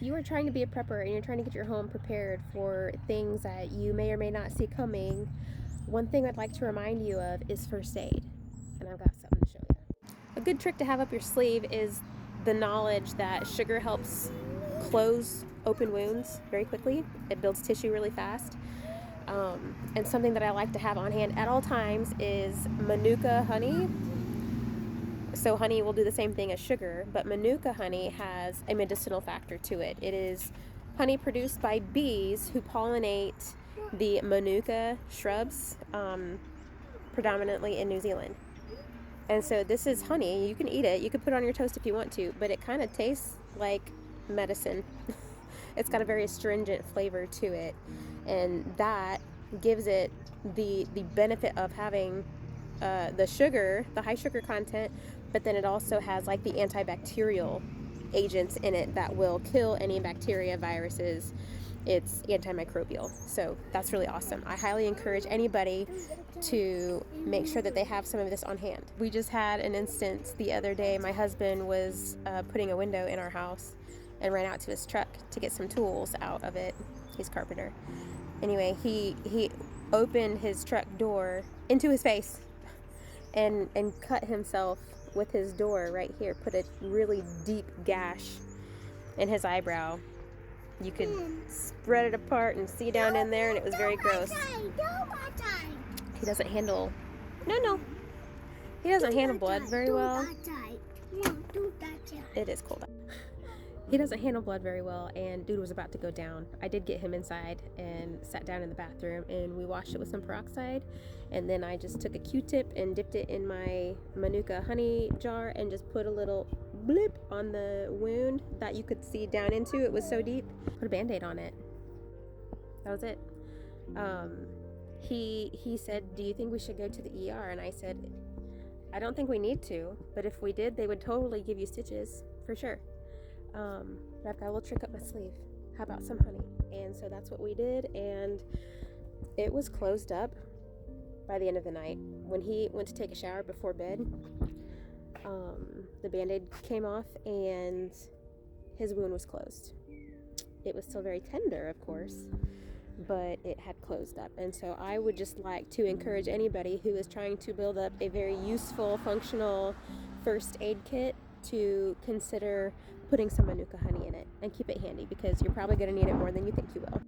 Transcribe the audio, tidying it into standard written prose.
you are trying to be a prepper and you're trying to get your home prepared for things that you may or may not see coming, one thing I'd like to remind you of is first aid. And I've got something to show you. A good trick to have up your sleeve is the knowledge that sugar helps close open wounds very quickly. It builds tissue really fast. And something that I like to have on hand at all times is Manuka honey. So honey will do the same thing as sugar, but Manuka honey has a medicinal factor to it. It is honey produced by bees who pollinate the Manuka shrubs, predominantly in New Zealand. And so this is honey. You can eat it. You can put it on your toast if you want to, but it kind of tastes like medicine. It's got a very astringent flavor to it, and that gives it the benefit of having the sugar, the high sugar content, but then it also has like the antibacterial agents in it that will kill any bacteria, viruses. It's antimicrobial. So that's really awesome. I highly encourage anybody to make sure that they have some of this on hand. We just had an instance the other day. My husband was putting a window in our house and ran out to his truck to get some tools out of it. He's a carpenter. Anyway, he opened his truck door into his face and cut himself with his door right here. Put a really deep gash in his eyebrow. You could spread it apart and see down in there, and it was very gross. He doesn't handle... No. He doesn't handle blood very well. It is cold out. He doesn't handle blood very well, and dude was about to go down. I did get him inside and sat down in the bathroom, and we washed it with some peroxide, and then I just took a Q-tip and dipped it in my Manuka honey jar and just put a little blip on the wound that you could see down into. It was so deep. Put a Band-Aid on it. That was it. He said, "Do you think we should go to the ER?" And I said, "I don't think we need to, but if we did, they would totally give you stitches, for sure." But I've got a little trick up my sleeve. How about some honey? And so that's what we did, and it was closed up by the end of the night. When he went to take a shower before bed, the Band-Aid came off and his wound was closed. It was still very tender, of course, but it had closed up. And so I would just like to encourage anybody who is trying to build up a very useful, functional first aid kit to consider putting some Manuka honey in it and keep it handy, because you're probably going to need it more than you think you will.